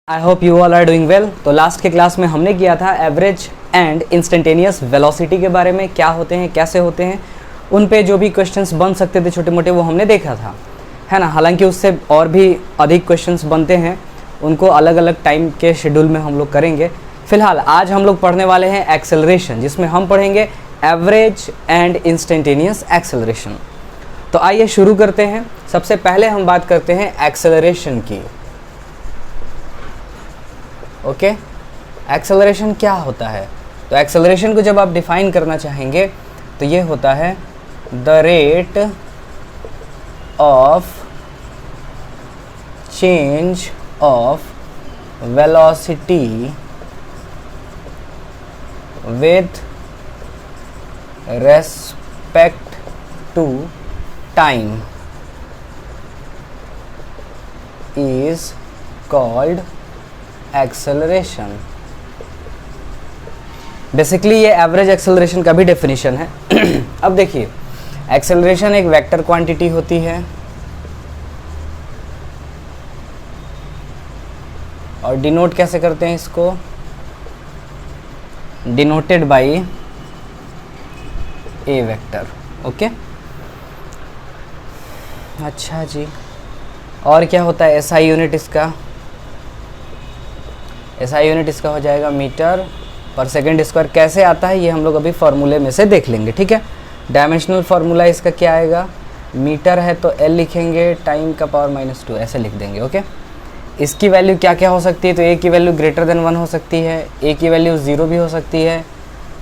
I hope you all are doing well. तो last के class में हमने किया था एवरेज एंड इंस्टेंटेनियस वेलोसिटी के बारे में, क्या होते हैं, कैसे होते हैं, उन पे जो भी क्वेश्चंस बन सकते थे छोटे मोटे वो हमने देखा था, है ना। हालांकि उससे और भी अधिक क्वेश्चंस बनते हैं, उनको अलग अलग टाइम के शेड्यूल में हम लोग करेंगे। फिलहाल आज हम लोग पढ़ने वाले हैं एक्सेलरेशन, जिसमें हम पढ़ेंगे एवरेज एंड इंस्टेंटेनियस एक्सेलरेशन। तो आइए शुरू करते हैं। सबसे पहले हम बात करते हैं एक्सेलरेशन की। ओके, एक्सेलरेशन क्या होता है? तो एक्सेलरेशन को जब आप डिफाइन करना चाहेंगे तो ये होता है the rate of change of velocity with respect to time is called acceleration. Basically ये एवरेज एक्सेलरेशन का भी डेफिनेशन है। अब देखिए, एक्सेलरेशन एक वेक्टर क्वांटिटी होती है और डिनोट कैसे करते हैं इसको? Denoted by A vector. Okay, अच्छा जी। और क्या होता है एसआई यूनिट इसका? एसआई यूनिट इसका हो जाएगा मीटर पर सेकेंड स्क्वायर। कैसे आता है ये हम लोग अभी फार्मूले में से देख लेंगे, ठीक है। डायमेंशनल फार्मूला इसका क्या आएगा? मीटर है तो एल लिखेंगे, टाइम का पावर -2 ऐसे लिख देंगे। ओके, इसकी वैल्यू क्या क्या हो सकती है? तो ए की वैल्यू ग्रेटर देन 1 हो सकती है, ए की वैल्यू 0 भी हो सकती है,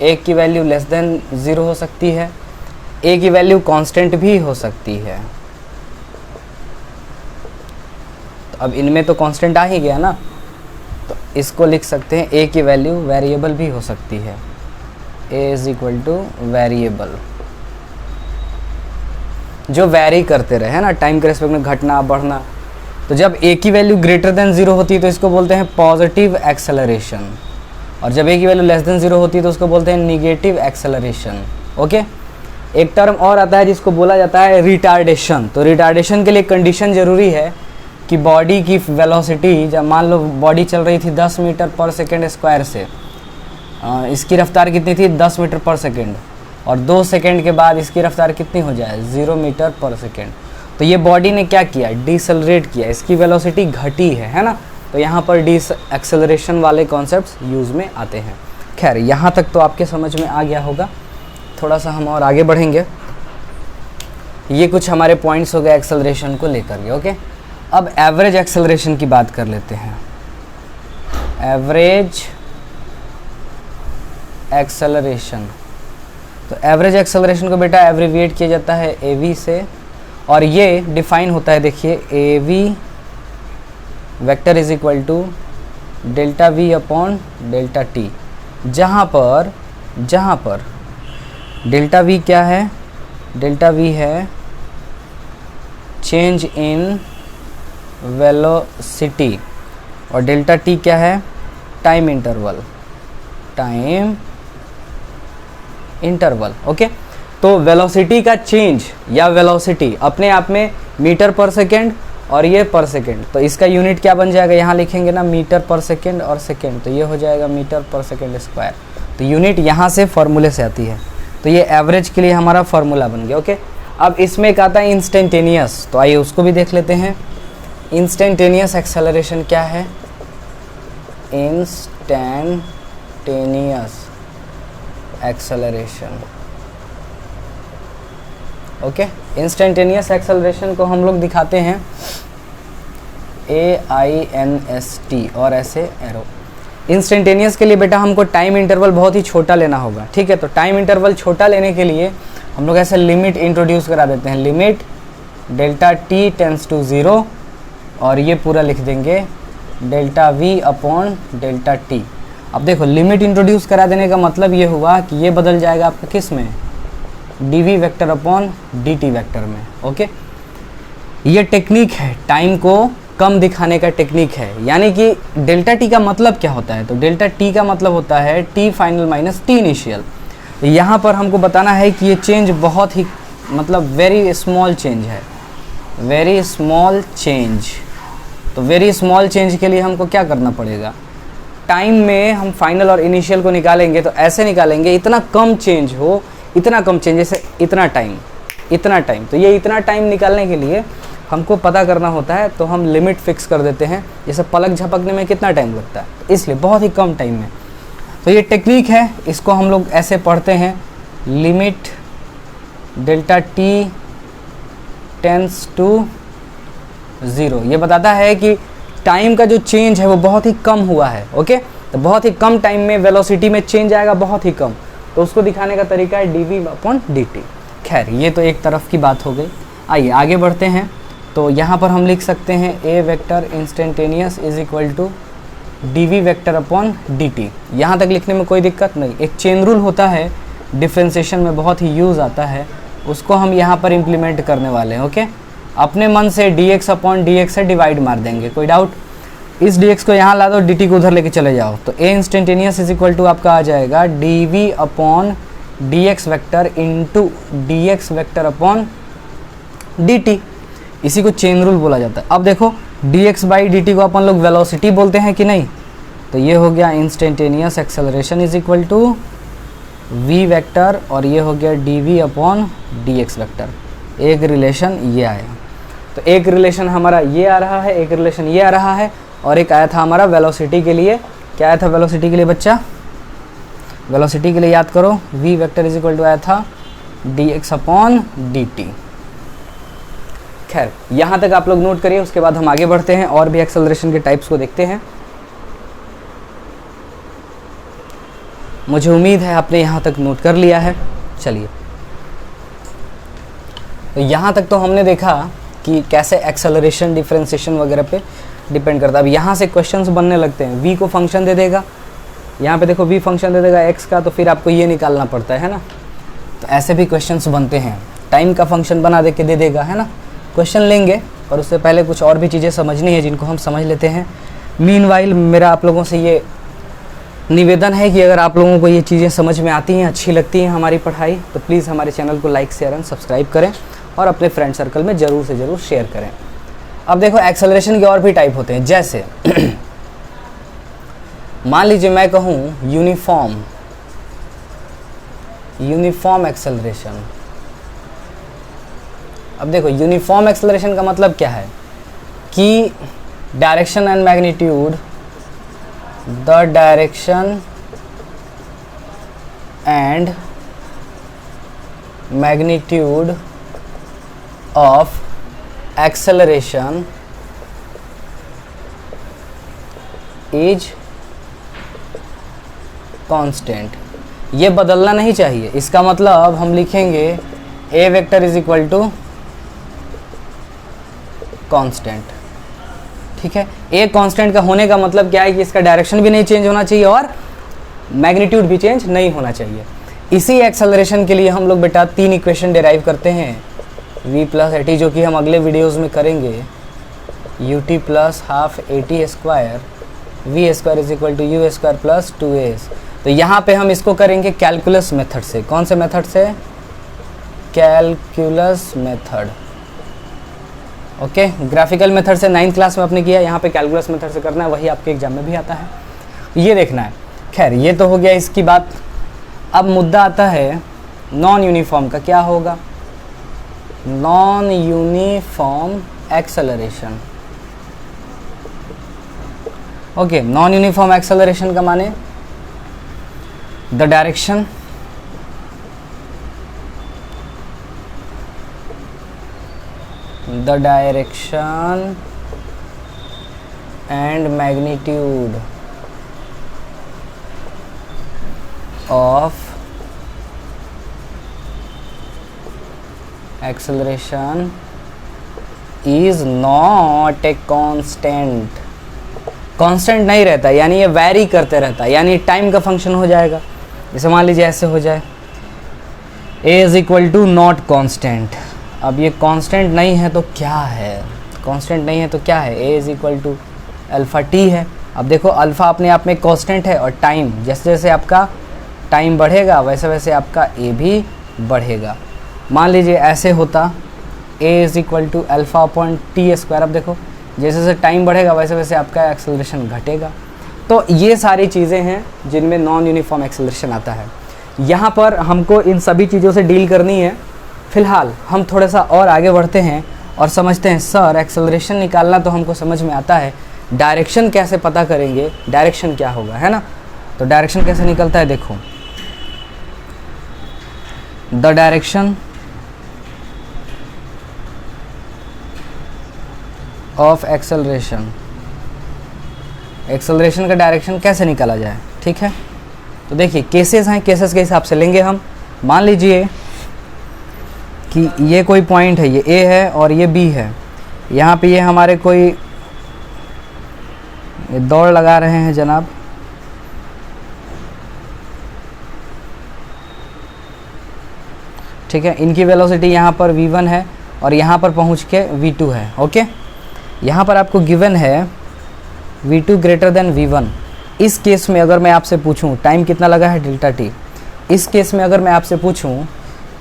ए की वैल्यू लेस देन 0 हो सकती है, ए की वैल्यू कांस्टेंट भी हो सकती है। तो अब इनमें तो कांस्टेंट आ ही गया ना, तो इसको लिख सकते हैं ए की वैल्यू वेरिएबल भी हो सकती है। ए इज इक्वल टू वेरिएबल, जो वैरी करते रहे, है ना, टाइम के रेस्पेक्ट में घटना बढ़ना। तो जब ए की वैल्यू ग्रेटर देन 0 होती है तो इसको बोलते हैं पॉजिटिव एक्सेलरेशन, और जब ए की वैल्यू लेस देन 0 होती है तो उसको बोलते हैं निगेटिव एक्सेलरेशन। ओके, एक टर्म और आता है जिसको बोला जाता है रिटार्डेशन। तो रिटार्डेशन के लिए कंडीशन जरूरी है कि बॉडी की वेलोसिटी, जब मान लो बॉडी चल रही थी 10 मीटर पर सेकेंड स्क्वायर से, इसकी रफ्तार कितनी थी? 10 मीटर पर सेकेंड, और 2 सेकेंड के बाद इसकी रफ्तार कितनी हो जाए? 0 मीटर पर सेकेंड। तो ये बॉडी ने क्या किया? डिसलरेट किया, इसकी वेलोसिटी घटी है ना। तो यहाँ पर एक्सेलरेशन वाले कॉन्सेप्ट्स यूज़ में आते हैं। खैर, यहाँ तक तो आपके समझ में आ गया होगा। थोड़ा सा हम और आगे बढ़ेंगे। ये कुछ हमारे पॉइंट्स हो गए एक्सेलरेशन को लेकर के। ओके, अब एवरेज एक्सेलरेशन की बात कर लेते हैं। एवरेज एक्सेलरेशन, तो एवरेज एक्सेलरेशन को बेटा एब्रिविएट किया जाता है एवी से, और ये डिफाइन होता है, देखिए, AV vector is equal to delta V upon delta T, जहाँ पर डेल्टा वी क्या है? डेल्टा वी है चेंज इन वेलोसिटी, और डेल्टा टी क्या है? Time interval. ओके, तो वेलोसिटी का चेंज या वेलोसिटी अपने आप में मीटर पर सेकेंड और ये पर सेकेंड, तो इसका यूनिट क्या बन जाएगा? यहाँ लिखेंगे ना मीटर पर सेकेंड और सेकेंड, तो ये हो जाएगा मीटर पर सेकेंड स्क्वायर। तो यूनिट यहाँ से फॉर्मूले से आती है, तो ये एवरेज के लिए हमारा फॉर्मूला बन गया। ओके, अब इसमें एक आता है इंस्टेंटेनियस, तो आइए उसको भी देख लेते हैं। इंस्टेंटेनियस एक्सेलरेशन क्या है? Instantaneous acceleration. Okay, instantaneous acceleration को हम लोग दिखाते हैं AINST और ऐसे एरो। इंस्टेंटेनियस के लिए बेटा हमको टाइम इंटरवल बहुत ही छोटा लेना होगा, ठीक है। तो टाइम इंटरवल छोटा लेने के लिए हम लोग ऐसे लिमिट इंट्रोड्यूस करा देते हैं, limit delta T tends to 0, और ये पूरा लिख देंगे delta V upon delta T. अब देखो, लिमिट इंट्रोड्यूस करा देने का मतलब ये हुआ कि ये बदल जाएगा आपका किस में? dv vector upon dt vector में। ओके, ये टेक्निक है, टाइम को कम दिखाने का टेक्निक है। यानी कि डेल्टा टी का मतलब क्या होता है? तो डेल्टा टी का मतलब होता है t final minus t initial. यहाँ पर हमको बताना है कि ये चेंज बहुत ही मतलब वेरी स्मॉल चेंज है, वेरी स्मॉल चेंज, तो वेरी स्मॉल चेंज के लिए हमको क्या करना पड़ेगा, टाइम में हम फाइनल और इनिशियल को निकालेंगे तो ऐसे निकालेंगे इतना कम चेंज हो, इतना कम चेंज, जैसे इतना टाइम। तो ये इतना टाइम निकालने के लिए हमको पता करना होता है, तो हम लिमिट फिक्स कर देते हैं। जैसे पलक झपकने में कितना टाइम लगता है, इसलिए बहुत ही कम टाइम में। तो ये टेक्निक है, इसको हम लोग ऐसे पढ़ते हैं, limit delta T tends to 0। ये बताता है कि टाइम का जो चेंज है वो बहुत ही कम हुआ है। ओके, तो बहुत ही कम टाइम में वेलोसिटी में चेंज आएगा, बहुत ही कम। तो उसको दिखाने का तरीका है dv/dt। खैर, ये तो एक तरफ की बात हो गई। आइए आगे बढ़ते हैं। तो यहाँ पर हम लिख सकते हैं a vector instantaneous is equal to dv vector upon dt। यहाँ तक लिखने में कोई दिक्कत नहीं। एक चेन रूल होता है, डिफ्रेंसिएशन में बहुत ही यूज़ आता है, उसको हम यहाँ पर इम्प्लीमेंट करने वाले हैं। ओके, अपने मन से dx अपॉन dx से डिवाइड मार देंगे, कोई डाउट। इस dx को यहाँ ला दो, dt को उधर लेके चले जाओ, तो a instantaneous is equal to आपका आ जाएगा dv अपॉन dx vector into dx vector upon dt। इसी को चेन रूल बोला जाता है। अब देखो dx बाई dt को अपन लोग वेलोसिटी बोलते हैं कि नहीं, तो ये हो गया instantaneous acceleration is equal to v vector, और ये हो गया dv अपॉन dx वेक्टर। एक रिलेशन ये आया, तो एक रिलेशन हमारा ये आ रहा है, एक रिलेशन ये आ रहा है, और एक आया था हमारा वेलोसिटी के लिए। क्या आया था वेलोसिटी के लिए बच्चा? वेलोसिटी के लिए याद करो, v vector is equal to आया था dx अपॉन dt। खैर, यहाँ तक आप लोग नोट करिए, उसके बाद हम आगे बढ़ते हैं और भी एक्सेलरेशन के टाइप्स को देखते हैं। मुझे उम्मीद है आपने यहाँ तक नोट कर लिया है। चलिए, तो यहाँ तक तो हमने देखा कि कैसे एक्सेलरेशन डिफरेंशिएशन वगैरह पे डिपेंड करता है। अब यहाँ से क्वेश्चंस बनने लगते हैं। v को फंक्शन दे देगा, यहाँ पे देखो v फंक्शन दे देगा x का, तो फिर आपको ये निकालना पड़ता है ना। तो ऐसे भी क्वेश्चंस बनते हैं, टाइम का फंक्शन बना दे के दे देगा, है ना। क्वेश्चन लेंगे, और उससे पहले कुछ और भी चीज़ें समझनी है जिनको हम समझ लेते हैं। मीनवाइल मेरा आप लोगों से ये निवेदन है कि अगर आप लोगों को ये चीज़ें समझ में आती हैं, अच्छी लगती हैं हमारी पढ़ाई, तो प्लीज़ हमारे चैनल को लाइक शेयर एंड सब्सक्राइब करें और अपने फ्रेंड सर्कल में ज़रूर से ज़रूर शेयर करें। अब देखो, एक्सेलरेशन के और भी टाइप होते हैं। जैसे मान लीजिए मैं कहूँ यूनिफॉर्म एक्सेलरेशन। अब देखो, यूनिफॉर्म एक्सेलरेशन का मतलब क्या है कि direction and magnitude, the direction and magnitude of acceleration is constant. ये बदलना नहीं चाहिए। इसका मतलब हम लिखेंगे a vector is equal to constant. ठीक है, a कांस्टेंट का होने का मतलब क्या है कि इसका डायरेक्शन भी नहीं चेंज होना चाहिए और मैग्नीट्यूड भी चेंज नहीं होना चाहिए। इसी एक्सेलरेशन के लिए हम लोग बेटा 3 इक्वेशन डिराइव करते हैं, v प्लस ए टी, जो कि हम अगले वीडियोस में करेंगे, U T plus half A T square, V square is equal to U square plus 2a। तो यहाँ पे हम इसको करेंगे कैलकुलस मेथड से। कौन से मेथड से? Calculus method. Okay, graphical method से 9th क्लास में आपने किया, यहाँ पे कैलकुलस मेथड से करना है, वही आपके एग्जाम में भी आता है, ये देखना है। खैर, ये तो हो गया इसकी बात। अब मुद्दा आता है नॉन यूनिफॉर्म का। क्या होगा? Non uniform acceleration. Okay, non uniform acceleration का माने the direction and magnitude of acceleration is not a constant। Constant नहीं रहता, यानी ये वैरी करते रहता है, यानी टाइम का फंक्शन हो जाएगा। जैसे मान लीजिए ऐसे हो जाए, a is equal to not constant. अब ये कांस्टेंट नहीं है तो क्या है? कांस्टेंट नहीं है तो क्या है? a is equal to alpha T है। अब देखो, अल्फ़ा अपने आप में कांस्टेंट है, और टाइम जैसे जैसे आपका टाइम बढ़ेगा वैसे वैसे आपका a भी बढ़ेगा। मान लीजिए ऐसे होता, a is equal to alpha upon T square. अब देखो, जैसे जैसे टाइम बढ़ेगा वैसे वैसे आपका एक्सेलरेशन घटेगा। तो ये सारी चीज़ें हैं जिनमें नॉन यूनिफॉर्म एक्सेलरेशन आता है। यहाँ पर हमको इन सभी चीज़ों से डील करनी है। फ़िलहाल हम थोड़ा सा और आगे बढ़ते हैं और समझते हैं सर एक्सेलरेशन निकालना तो हमको समझ में आता है, डायरेक्शन कैसे पता करेंगे, डायरेक्शन क्या होगा, है ना। तो डायरेक्शन कैसे निकलता है, देखो the direction of acceleration, acceleration का डायरेक्शन कैसे निकाला जाए, ठीक है। तो देखिए केसेस हैं, केसेस के हिसाब से लेंगे हम। मान लीजिए कि ये कोई पॉइंट है, ये ए है और ये बी है, यहाँ पे ये हमारे कोई ये दौड़ लगा रहे हैं जनाब, ठीक है। इनकी वेलोसिटी यहाँ पर v1 है और यहाँ पर पहुँच के v2 है, ओके। यहाँ पर आपको गिवन है v2 ग्रेटर देन v1। इस केस में अगर मैं आपसे पूछूं टाइम कितना लगा है डेल्टा t, इस केस में अगर मैं आपसे पूछूं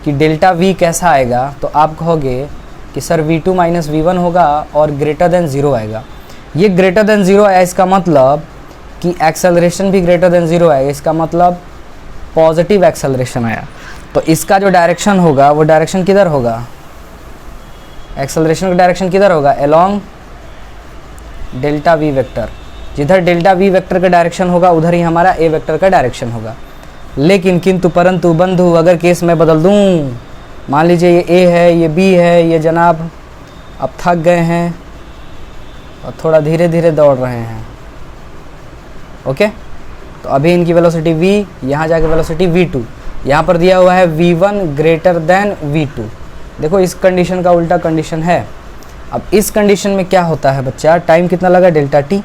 कि डेल्टा v कैसा आएगा, तो आप कहोगे कि सर v2 माइनस v1 होगा और ग्रेटर देन 0 आएगा। ये ग्रेटर देन 0 आया, इसका मतलब कि एक्सेलरेशन भी ग्रेटर देन 0 आएगा, इसका मतलब पॉजिटिव एक्सेलरेशन आया। तो इसका जो डायरेक्शन होगा वो डायरेक्शन किधर होगा, एक्सेलरेशन का डायरेक्शन किधर होगा, अलोंग डेल्टा वी वेक्टर। जिधर डेल्टा वी वेक्टर का डायरेक्शन होगा उधर ही हमारा ए वेक्टर का डायरेक्शन होगा। लेकिन किंतु परंतु बंधु अगर केस मैं बदल दूं, मान लीजिए ये ए है, ये बी है, ये जनाब अब थक गए हैं और थोड़ा धीरे धीरे दौड़ रहे हैं, ओके। तो अभी इनकी वेलोसिटी v, यहाँ जाके वेलोसिटी v2, यहाँ पर दिया हुआ है v1 ग्रेटर देन v2। देखो इस कंडीशन का उल्टा कंडीशन है। अब इस कंडीशन में क्या होता है बच्चा, टाइम कितना लगा डेल्टा t।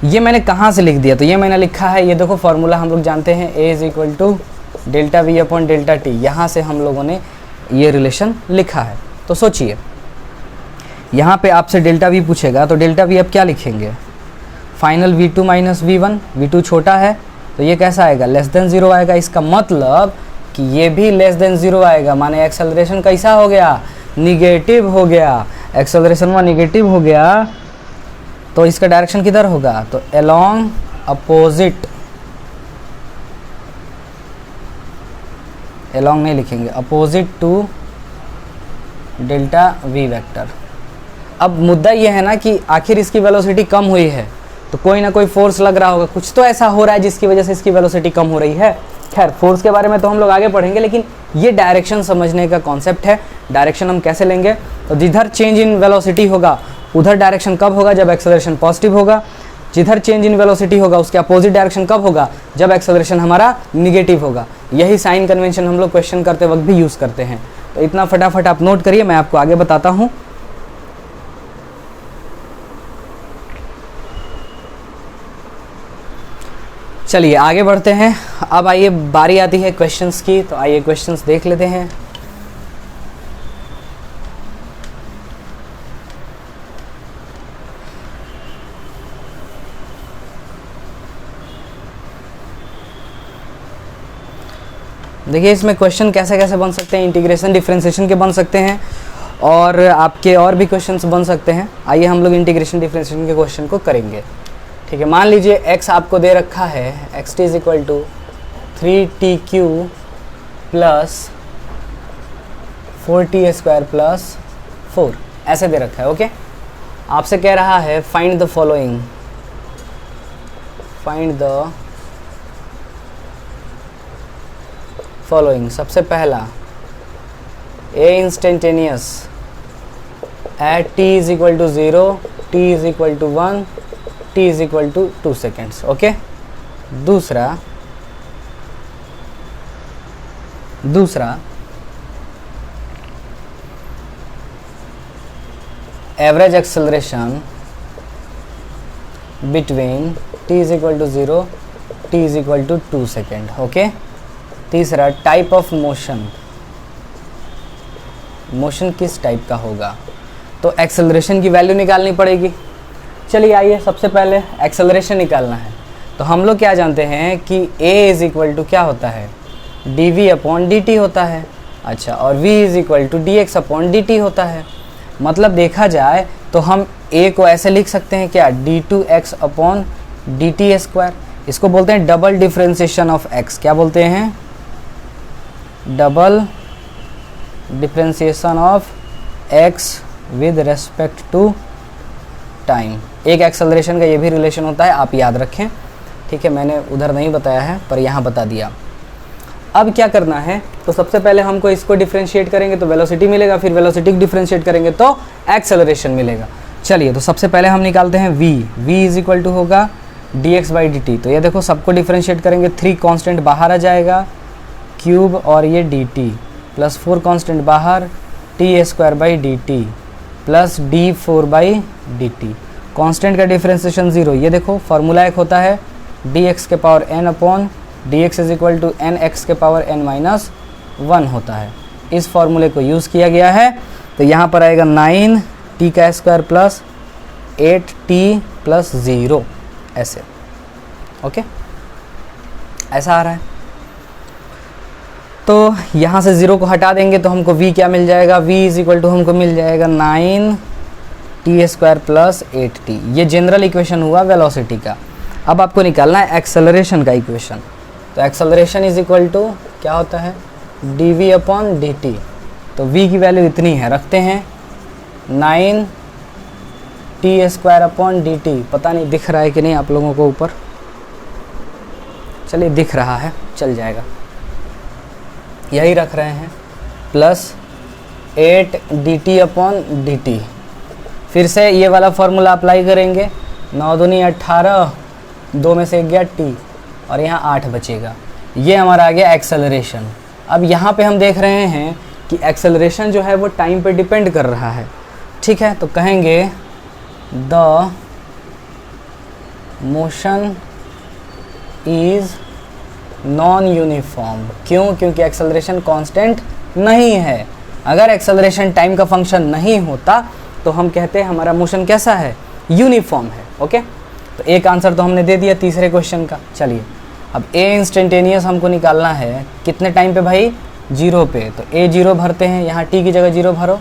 ये मैंने कहाँ से लिख दिया, तो ये मैंने लिखा है, ये देखो फॉर्मूला हम लोग जानते हैं, a is equal to delta V upon delta T. यहाँ से हम लोगों ने ये रिलेशन लिखा है। तो सोचिए यहाँ पे आपसे डेल्टा वी पूछेगा तो डेल्टा वी अब क्या लिखेंगे, final v2 minus v1, v2 छोटा है तो ये कैसा आएगा, लेस देन 0 आएगा। इसका मतलब कि ये भी लेस देन 0 आएगा, माने एक्सेलरेशन कैसा हो गया, निगेटिव हो गया। एक्सेलरेशन में निगेटिव हो गया तो इसका डायरेक्शन किधर होगा, तो अलोंग अपोजिट, अलोंग नहीं लिखेंगे, opposite to delta V vector. अब मुद्दा ये है ना कि आखिर इसकी वेलोसिटी कम हुई है तो कोई ना कोई फोर्स लग रहा होगा, कुछ तो ऐसा हो रहा है जिसकी वजह से इसकी वेलोसिटी कम हो रही है। खैर फोर्स के बारे में तो हम लोग आगे पढ़ेंगे, लेकिन ये डायरेक्शन समझने का कॉन्सेप्ट है। डायरेक्शन हम कैसे लेंगे, तो जिधर चेंज इन वेलोसिटी होगा उधर डायरेक्शन कब होगा, जब एक्सेलरेशन पॉजिटिव होगा। जिधर चेंज इन वेलोसिटी होगा उसके अपोजिट डायरेक्शन कब होगा, जब एक्सेलरेशन हमारा निगेटिव होगा। यही साइन कन्वेंशन हम लोग क्वेश्चन करते वक्त भी यूज़ करते हैं। तो इतना फटाफट आप नोट करिए, मैं आपको आगे बताता हूँ। चलिए आगे बढ़ते हैं। अब आइए बारी आती है क्वेश्चंस की, तो आइए क्वेश्चंस देख लेते हैं। देखिए इसमें क्वेश्चन कैसे कैसे बन सकते हैं, इंटीग्रेशन डिफरेंशिएशन के बन सकते हैं और आपके और भी क्वेश्चंस बन सकते हैं। आइए हम लोग इंटीग्रेशन डिफरेंशिएशन के क्वेश्चन को करेंगे, ठीक है। मान लीजिए x आपको दे रखा है, xt is equal to 3tq plus 4t square plus 4, ऐसे दे रखा है, ओके। आपसे कह रहा है find the following, find the following. सबसे पहला a instantaneous at t is equal to 0, t is equal to 1, t is equal to 2 seconds, okay. दूसरा average acceleration between t is equal to 0, t is equal to 2 second, okay. तीसरा type of motion, motion किस type का होगा, तो acceleration की value निकालनी पड़ेगी। चलिए आइए सबसे पहले एक्सेलरेशन निकालना है। तो हम लोग क्या जानते हैं कि a इज इक्वल टू क्या होता है, dv अपॉन dt होता है, अच्छा, और v is equal to dx upon dt होता है। मतलब देखा जाए तो हम a को ऐसे लिख सकते हैं क्या, d2x अपॉन dt स्क्वायर। इसको बोलते हैं डबल डिफ्रेंशिएशन ऑफ x। क्या बोलते हैं, double differentiation of x with respect to time. एक एक्सेलरेशन का ये भी रिलेशन होता है, आप याद रखें, ठीक है। मैंने उधर नहीं बताया है पर यहाँ बता दिया। अब क्या करना है, तो सबसे पहले हमको इसको डिफ्रेंशिएट करेंगे तो वेलोसिटी मिलेगा, फिर वेलोसिटी को डिफ्रेंशिएट करेंगे तो एक्सेलरेशन मिलेगा। चलिए, तो सबसे पहले हम निकालते हैं v इज इक्वल टू होगा dx बाई dt। तो ये देखो सबको डिफ्रेंशिएट करेंगे, 3 कांस्टेंट बाहर आ जाएगा, क्यूब और ये dt प्लस 4 कांस्टेंट बाहर, t square by dt plus d4 by dt। Constant का डिफ्रेंशिएशन 0। ये देखो फार्मूला एक होता है dx के power n upon dx is equal to nx के पावर n माइनस 1 होता है। इस फार्मूले को यूज़ किया गया है। तो यहाँ पर आएगा 9t का स्क्वायर प्लस 8t प्लस 0, ऐसे, ओके, ऐसा आ रहा है। तो यहाँ से 0 को हटा देंगे तो हमको v क्या मिल जाएगा, v इज इक्वल टू हमको मिल जाएगा 9t स्क्वायर प्लस 8t। ये जनरल इक्वेशन हुआ वेलोसिटी का। अब आपको निकालना है एक्सेलरेशन का इक्वेशन। तो एक्सेलरेशन इज इक्वल टू क्या होता है, dv अपॉन dt। तो v की वैल्यू इतनी है, रखते हैं 9t स्क्वायर अपॉन dt। पता नहीं दिख रहा है कि नहीं आप लोगों को ऊपर, चलिए दिख रहा है, चल जाएगा, यही रख रहे हैं, प्लस 8 dt अपॉन dt। फिर से ये वाला फॉर्मूला अप्लाई करेंगे, 9 दूनी 18, 2 में से गया t और यहाँ 8 बचेगा। ये हमारा आ गया एक्सेलरेशन। अब यहाँ पे हम देख रहे हैं कि एक्सेलरेशन जो है वो टाइम पे डिपेंड कर रहा है, ठीक है। तो कहेंगे the motion is non uniform. क्यों, क्योंकि एक्सेलरेशन कांस्टेंट नहीं है। अगर एक्सेलरेशन टाइम का फंक्शन नहीं होता तो हम कहते हैं हमारा मोशन कैसा है, यूनिफॉर्म है, ओके। तो एक आंसर तो हमने दे दिया तीसरे क्वेश्चन का। चलिए, अब a इंस्टेंटेनियस हमको निकालना है कितने टाइम पे भाई, 0 पे। तो a 0 भरते हैं, यहाँ t की जगह 0 भरो,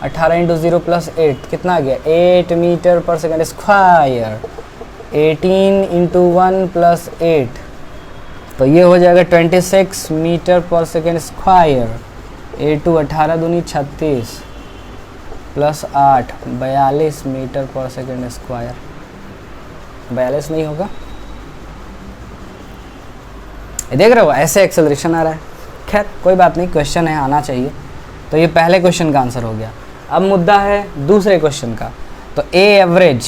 18 इंटू 0 प्लस 8 कितना आ गया, 8 मीटर पर सेकेंड स्क्वायर। 18 इंटू 1 प्लस 8 तो ये हो जाएगा 26 मीटर पर सेकेंड स्क्वायर। 18 दूनी 36 प्लस 8 42 मीटर पर सेकेंड स्क्वायर। 42 नहीं होगा, देख रहे हो ऐसे एक्सेलरेशन आ रहा है। खैर कोई बात नहीं, क्वेश्चन है, आना चाहिए। तो ये पहले क्वेश्चन का आंसर हो गया। अब मुद्दा है दूसरे क्वेश्चन का। तो ए एवरेज,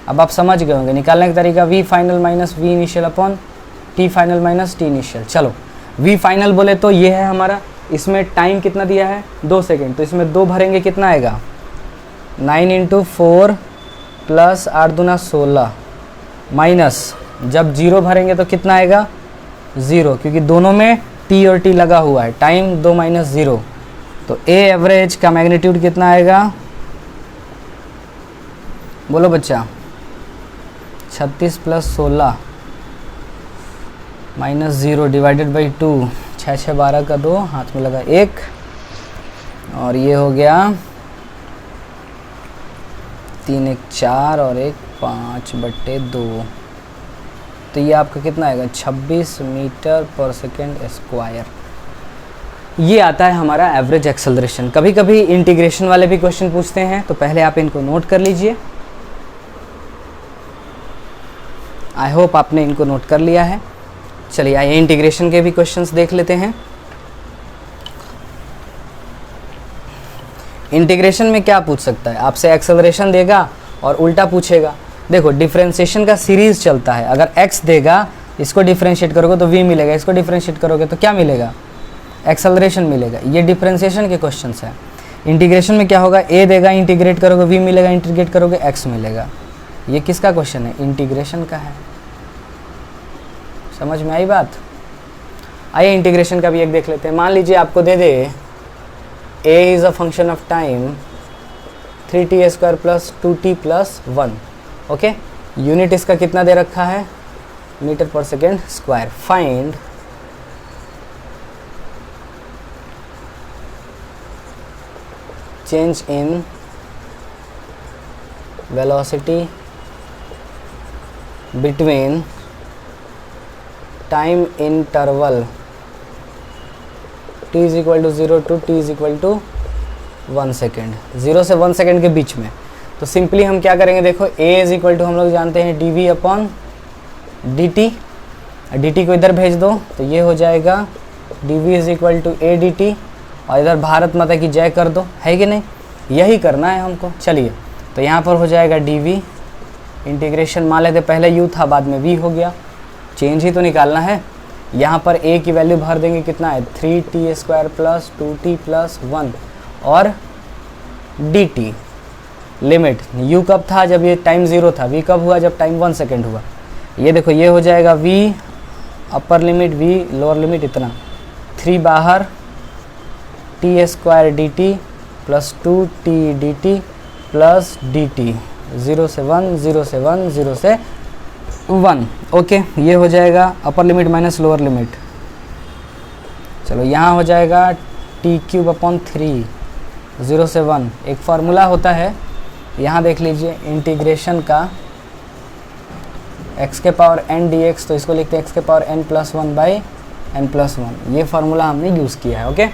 अब आप समझ गए होंगे निकालने का तरीका, V final minus V initial upon T final minus T initial. चलो, वी फाइनल बोले तो ये है हमारा, इसमें टाइम कितना दिया है 2 सेकेंड, तो इसमें 2 भरेंगे कितना आएगा 9 इंटू 4 प्लस 8 दूना 16 माइनस, जब 0 भरेंगे तो कितना आएगा 0, क्योंकि दोनों में टी और टी लगा हुआ है, टाइम 2 माइनस 0। तो ए एवरेज का मैग्नीट्यूड कितना आएगा, बोलो बच्चा, 36 प्लस 16 माइनस 0 डिवाइडेड बाई 2, 6 6 12 का 2, हाथ में लगा 1, और ये हो गया 3 1 4 और 1 5/2। तो ये आपका कितना आएगा 26 मीटर पर सेकेंड स्क्वायर। ये आता है हमारा एवरेज एक्सेलरेशन। कभी कभी इंटीग्रेशन वाले भी क्वेश्चन पूछते हैं, तो पहले आप इनको नोट कर लीजिए। आई होप आपने इनको नोट कर लिया है। चलिए आइए इंटीग्रेशन के भी क्वेश्चंस देख लेते हैं। इंटीग्रेशन में क्या पूछ सकता है, आपसे एक्सेलरेशन देगा और उल्टा पूछेगा। देखो डिफरेंशिएशन का सीरीज चलता है, अगर x देगा, इसको डिफरेंशिएट करोगे तो v मिलेगा, इसको डिफरेंशिएट करोगे तो क्या मिलेगा, एक्सेलरेशन मिलेगा। ये डिफरेंशिएशन के क्वेश्चंस हैं। इंटीग्रेशन में क्या होगा, a देगा, इंटीग्रेट करोगे v मिलेगा, इंटीग्रेट करोगे x मिलेगा। ये किसका क्वेश्चन है, इंटीग्रेशन का है। समझ में आई बात। आइए इंटीग्रेशन का भी एक देख लेते हैं। मान लीजिए आपको दे दे a is a function of time 3t square plus 2t plus 1, okay. Unit इसका कितना दे रखा है, मीटर पर second square. Find change in velocity between time interval t is equal to 0 to t is equal to 1 second, 0 से 1 second के बीच में। तो सिंपली हम क्या करेंगे, देखो a इज इक्वल टू हम लोग जानते हैं dv अपॉन dt, dt को इधर भेज दो तो ये हो जाएगा dv is equal to a dt, और इधर भारत माता की जय कर दो, है कि नहीं, यही करना है हमको। चलिए तो यहाँ पर हो जाएगा dv इंटीग्रेशन, मान लेते पहले u था बाद में v हो गया, चेंज ही तो निकालना है। यहाँ पर a की वैल्यू भर देंगे, कितना है 3t² प्लस 2t प्लस 1 और dt लिमिट u कब था, जब ये टाइम 0 था, v कब हुआ, जब टाइम 1 सेकेंड हुआ। ये देखो ये हो जाएगा v upper limit v lower limit इतना 3 बाहर t² dt plus 2t dt plus dt 0 से 1 0 से 1 0 से 1। ओके ये हो जाएगा upper limit minus lower limit. चलो यहाँ हो जाएगा t³ अपॉन 3 0 से 1। एक फार्मूला होता है यहाँ देख लीजिए इंटीग्रेशन का x के पावर n dx, तो इसको लिखते हैं x के power n plus 1 by n plus 1। ये फार्मूला हमने यूज़ किया है। ओके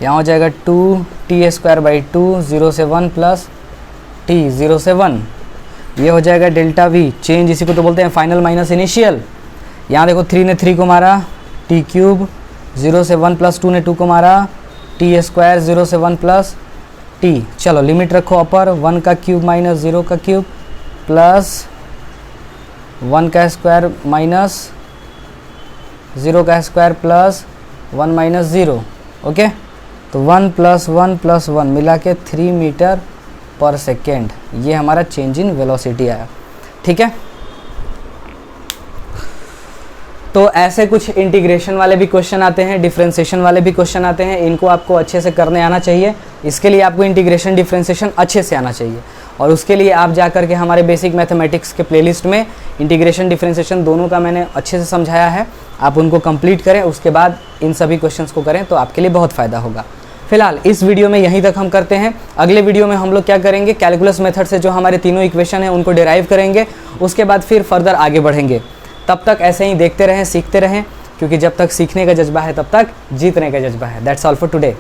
यहाँ हो जाएगा 2t² बाई 2 0 से 1 प्लस t 0 से 1। ये हो जाएगा डेल्टा v, चेंज इसी को तो बोलते हैं फाइनल माइनस इनिशियल। यहाँ देखो 3 ने 3 को मारा, t³ 0 से 1 प्लस 2 ने 2 को मारा, t² 0 से 1 प्लस t। चलो लिमिट रखो अपर, 1 का क्यूब माइनस 0 का क्यूब प्लस 1 का स्क्वायर माइनस 0 का स्क्वायर प्लस 1 माइनस 0। ओके तो 1 प्लस 1 प्लस 1 मिला के 3 मीटर पर सेकेंड, ये हमारा चेंज इन वेलोसिटी आया। ठीक है, तो ऐसे कुछ इंटीग्रेशन वाले भी क्वेश्चन आते हैं, डिफरेंशिएशन वाले भी क्वेश्चन आते हैं, इनको आपको अच्छे से करने आना चाहिए। इसके लिए आपको इंटीग्रेशन डिफरेंशिएशन अच्छे से आना चाहिए, और उसके लिए आप जा कर के हमारे बेसिक मैथमेटिक्स के प्लेलिस्ट में इंटीग्रेशन डिफरेंशिएशन दोनों का मैंने अच्छे से समझाया है, आप उनको कंप्लीट करें, उसके बाद इन सभी क्वेश्चंस को करें तो आपके लिए बहुत फ़ायदा होगा। फिलहाल इस वीडियो में यहीं तक हम करते हैं। अगले वीडियो में हम लोग क्या करेंगे, कैलकुलस मेथड से जो हमारे तीनों इक्वेशन हैं उनको डिराइव करेंगे, उसके बाद फिर फर्दर आगे बढ़ेंगे। तब तक ऐसे ही देखते रहें, सीखते रहें, क्योंकि जब तक सीखने का जज्बा है तब तक जीतने का जज्बा है। That's all for today.